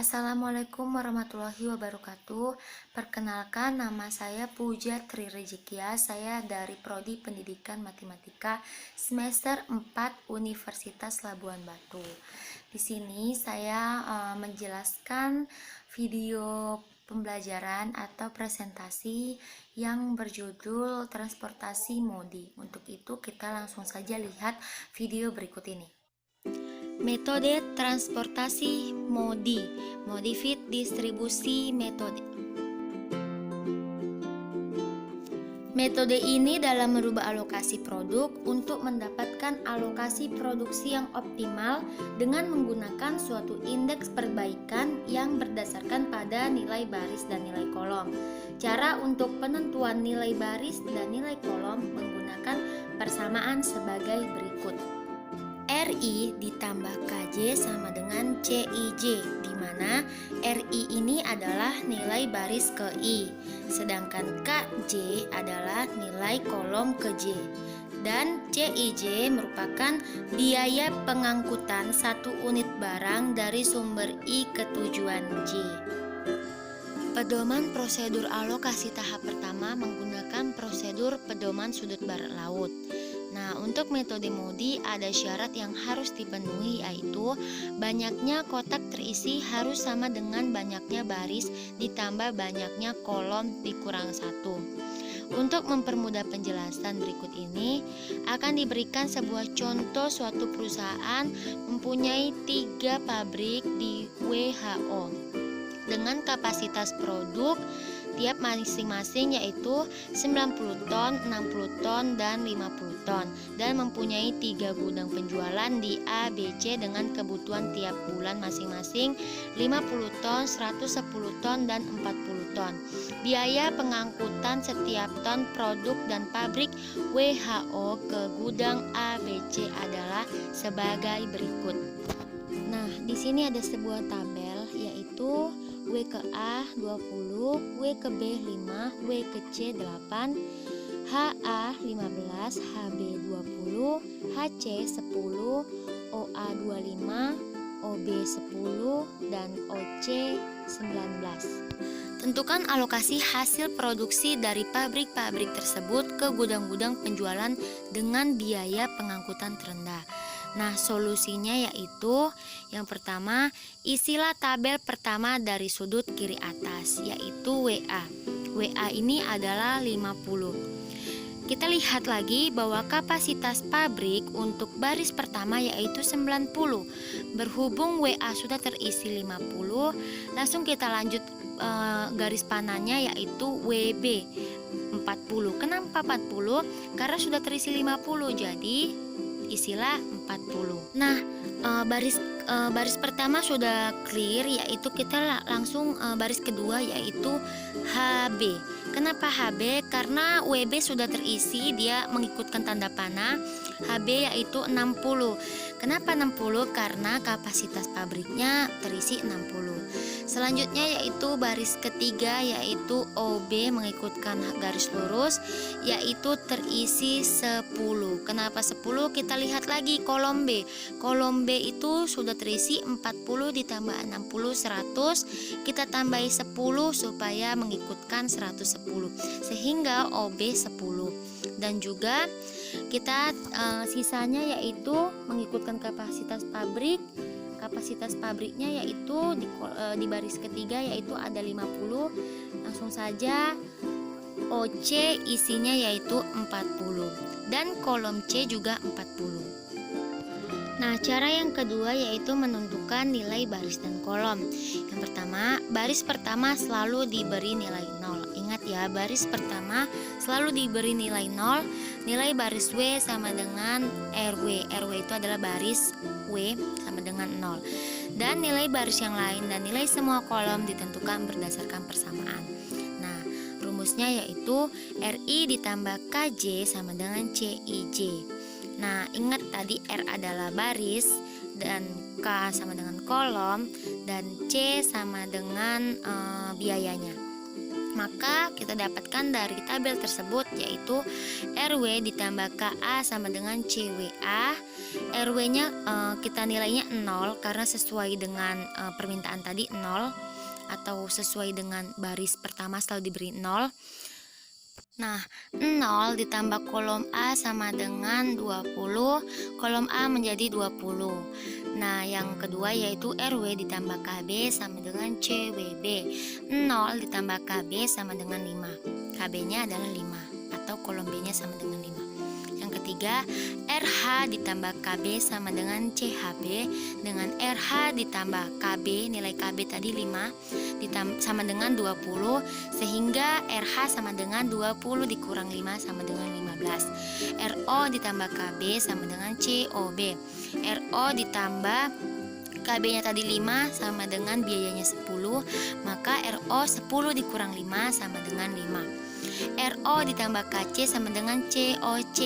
Assalamualaikum warahmatullahi wabarakatuh. Perkenalkan, nama saya Puja Tri Rezekia. Saya dari Prodi Pendidikan Matematika semester 4 Universitas Labuan Batu. Di sini saya menjelaskan video pembelajaran atau presentasi yang berjudul transportasi modi. Untuk itu kita langsung saja lihat video berikut ini. Metode transportasi modi, modified distribusi metode. Metode ini dalam merubah alokasi produk untuk mendapatkan alokasi produksi yang optimal dengan menggunakan suatu indeks perbaikan yang berdasarkan pada nilai baris dan nilai kolom. Cara untuk penentuan nilai baris dan nilai kolom menggunakan persamaan sebagai berikut. RI ditambah KJ sama dengan CIJ, di mana RI ini adalah nilai baris ke I, sedangkan KJ adalah nilai kolom ke J. Dan CIJ merupakan biaya pengangkutan satu unit barang dari sumber I ke tujuan J. Pedoman prosedur alokasi tahap pertama menggunakan prosedur pedoman sudut barat laut. Nah, untuk metode modi ada syarat yang harus dipenuhi, yaitu banyaknya kotak terisi harus sama dengan banyaknya baris ditambah banyaknya kolom dikurang 1. Untuk mempermudah penjelasan berikut ini akan diberikan sebuah contoh suatu perusahaan mempunyai 3 pabrik di WHO dengan kapasitas produk tiap masing-masing yaitu 90 ton, 60 ton, dan 50 ton, dan mempunyai 3 gudang penjualan di A, B, C dengan kebutuhan tiap bulan masing-masing 50 ton, 110 ton, dan 40 ton. Biaya pengangkutan setiap ton produk dan pabrik WHO ke gudang A, B, C adalah sebagai berikut. Nah, di sini ada sebuah tabel yaitu W ke A 20, W ke B 5, W ke C 8, HA 15, HB 20, HC 10, OA 25, OB 10, dan OC 19. Tentukan alokasi hasil produksi dari pabrik-pabrik tersebut ke gudang-gudang penjualan dengan biaya pengangkutan terendah. Nah, solusinya yaitu yang pertama, isilah tabel pertama dari sudut kiri atas, yaitu WA. WA ini adalah 50. Kita lihat lagi bahwa kapasitas pabrik untuk baris pertama yaitu 90. Berhubung WA sudah terisi 50, langsung kita lanjut garis panahnya yaitu WB 40. Kenapa 40? Karena sudah terisi 50, jadi isilah 40. Nah, baris pertama sudah clear, yaitu kita langsung baris kedua yaitu HB. Kenapa HB? Karena WB sudah terisi, dia mengikutkan tanda panah. HB yaitu 60. Kenapa 60? Karena kapasitas pabriknya terisi 60. Selanjutnya yaitu baris ketiga yaitu OB mengikutkan garis lurus yaitu terisi 10. Kenapa 10? Kita lihat lagi kolom B. Kolom B itu sudah terisi 40 ditambah 60 100. Kita tambahi 10 supaya mengikutkan 110 sehingga OB 10. Dan juga kita sisanya yaitu mengikutkan kapasitas pabrik. Kapasitas pabriknya yaitu di baris ketiga yaitu ada 50. Langsung saja OC isinya yaitu 40 dan kolom C juga 40. Nah, cara yang kedua yaitu menentukan nilai baris dan kolom. Yang pertama, baris pertama selalu diberi nilai 0. Ingat ya, baris pertama selalu diberi nilai 0. Nilai baris W sama dengan RW. RW itu adalah baris W sama dengan 0. Dan nilai baris yang lain dan nilai semua kolom ditentukan berdasarkan persamaan. Nah, rumusnya yaitu RI ditambah KJ sama dengan CIJ. Nah, ingat tadi R adalah baris dan K sama dengan kolom dan C sama dengan biayanya. Maka kita dapatkan dari tabel tersebut yaitu RW ditambah KA sama dengan CWA. RW-nya kita nilainya 0 karena sesuai dengan permintaan tadi 0, atau sesuai dengan baris pertama selalu diberi 0. Nah, 0 ditambah kolom A sama dengan 20, kolom A menjadi 20. Nah, yang kedua yaitu RW ditambah KB sama dengan CWB. 0 ditambah KB sama dengan 5. KB-nya adalah 5 atau kolom B-nya sama dengan 5. Yang ketiga, RH ditambah KB sama dengan CHB, dengan RH ditambah KB, nilai KB tadi 5 sama dengan 20, sehingga RH sama dengan 20 dikurang 5 sama dengan 15. RO ditambah KB sama dengan COB. RO ditambah KB-nya tadi 5 sama dengan biayanya 10, maka RO 10 dikurang 5 sama dengan 5. RO ditambah KC sama dengan COC.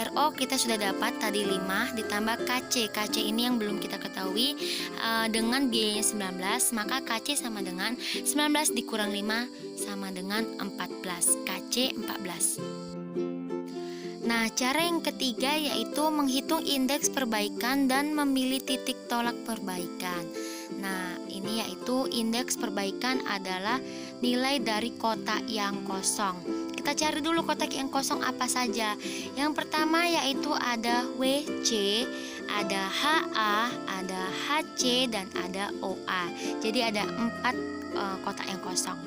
RO kita sudah dapat tadi 5 ditambah KC. KC ini yang belum kita ketahui, dengan biayanya 19, maka KC sama dengan 19 dikurang 5 sama dengan 14. KC 14. Nah, cara yang ketiga yaitu menghitung indeks perbaikan dan memilih titik tolak perbaikan. Nah, ini yaitu indeks perbaikan adalah nilai dari kotak yang kosong. Kita cari dulu kotak yang kosong apa saja. Yang pertama yaitu ada WC, ada HA, ada HC, dan ada OA. Jadi ada 4 kotak yang kosong.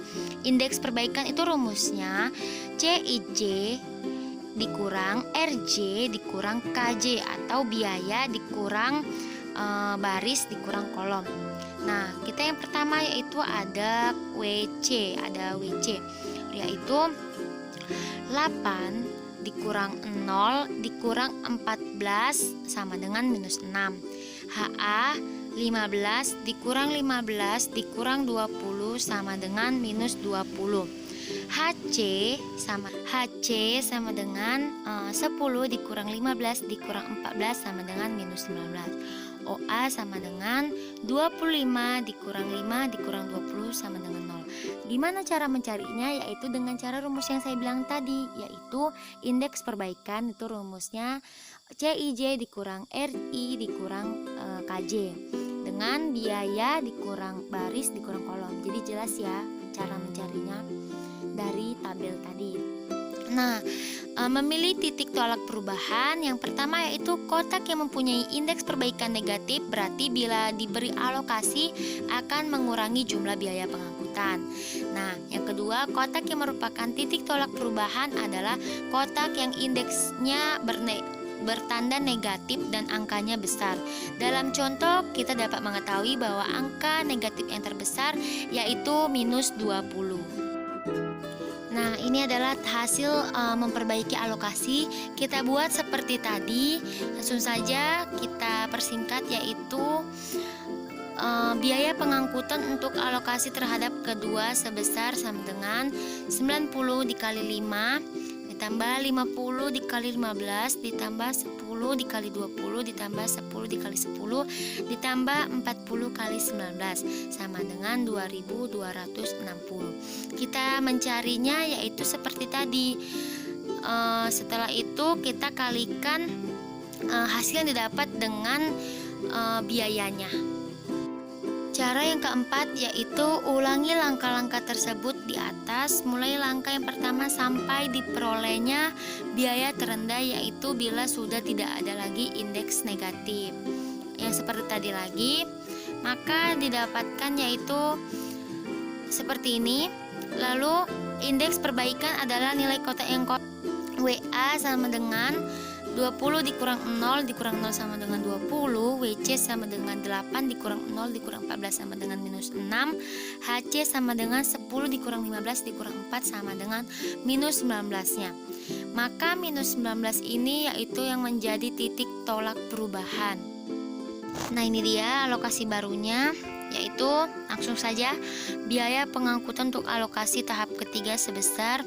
Indeks perbaikan itu rumusnya CIJ dikurang RJ dikurang KJ, atau biaya dikurang baris dikurang kolom. Nah, kita yang pertama yaitu ada WC, yaitu 8 dikurang 0 dikurang 14 sama dengan minus 6. HA 15 dikurang 15 dikurang 20 sama dengan minus 20. HC sama dengan 10 dikurang 15 dikurang 14 sama dengan minus 19. OA sama dengan 25 dikurang 5 dikurang 20 sama dengan 0. Gimana cara mencarinya? Yaitu dengan cara rumus yang saya bilang tadi, yaitu indeks perbaikan itu rumusnya CIJ dikurang RI dikurang KJ, dengan biaya dikurang baris dikurang kolom. Jadi jelas ya cara mencarinya dari tabel tadi. Nah, memilih titik tolak perubahan yang pertama yaitu kotak yang mempunyai indeks perbaikan negatif, berarti bila diberi alokasi akan mengurangi jumlah biaya pengangkutan. Nah, yang kedua, kotak yang merupakan titik tolak perubahan adalah kotak yang indeksnya bertanda negatif dan angkanya besar. Dalam contoh, kita dapat mengetahui bahwa angka negatif yang terbesar yaitu minus 20. Nah, ini adalah hasil memperbaiki alokasi. Kita buat seperti tadi. Langsung saja kita persingkat, yaitu biaya pengangkutan untuk alokasi terhadap kedua sebesar sama dengan 90 dikali 5 ditambah 50 dikali 15 ditambah 10 dikali 20 ditambah 10 dikali 10 ditambah 40 kali 19 sama dengan 2260. Kita mencarinya yaitu seperti tadi. Setelah itu kita kalikan hasil yang didapat dengan biayanya. Cara yang keempat yaitu ulangi langkah-langkah tersebut di atas, mulai langkah yang pertama sampai diperolehnya biaya terendah, yaitu bila sudah tidak ada lagi indeks negatif. Yang seperti tadi lagi, maka didapatkan yaitu seperti ini. Lalu indeks perbaikan adalah nilai kotak yang WA sama dengan 20 dikurang 0 dikurang 0 sama dengan 20, WC sama dengan 8 dikurang 0 dikurang 14 sama dengan minus 6, HC sama dengan 10 dikurang 15 dikurang 4 sama dengan minus 19-nya. Maka minus 19 ini yaitu yang menjadi titik tolak perubahan. Nah, ini dia alokasi barunya, yaitu langsung saja biaya pengangkutan untuk alokasi tahap ketiga sebesar,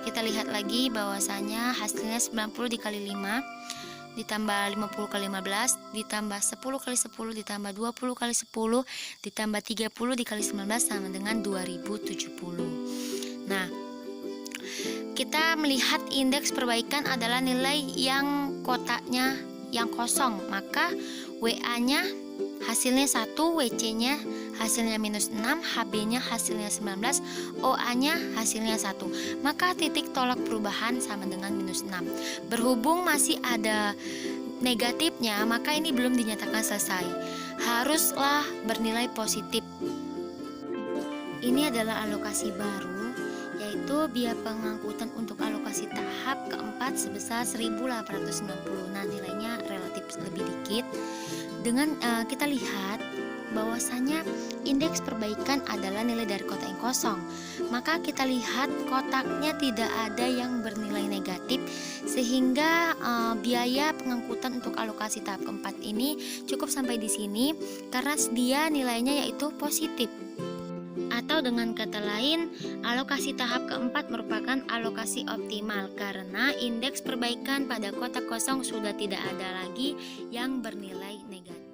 kita lihat lagi bahwasanya hasilnya 90 dikali 5 ditambah 50 kali 15 ditambah 10 kali 10 ditambah 20 kali 10 ditambah 30 dikali 19 sama dengan 2070. Nah, kita melihat indeks perbaikan adalah nilai yang kotaknya yang kosong, maka WA-nya hasilnya 1, WC-nya hasilnya -6, HB-nya hasilnya 19, OA-nya hasilnya 1. Maka titik tolak perubahan sama dengan -6. Berhubung masih ada negatifnya, maka ini belum dinyatakan selesai. Haruslah bernilai positif. Ini adalah alokasi baru, yaitu biaya pengangkutan untuk alokasi tahap keempat sebesar 1.890. Nah, nilainya relatif lebih dikit. Dengan kita lihat bahwasanya indeks perbaikan adalah nilai dari kotak yang kosong, maka kita lihat kotaknya tidak ada yang bernilai negatif, sehingga biaya pengangkutan untuk alokasi tahap keempat ini cukup sampai di sini karena dia nilainya yaitu positif. Atau dengan kata lain, alokasi tahap keempat merupakan alokasi optimal karena indeks perbaikan pada kotak kosong sudah tidak ada lagi yang bernilai negatif.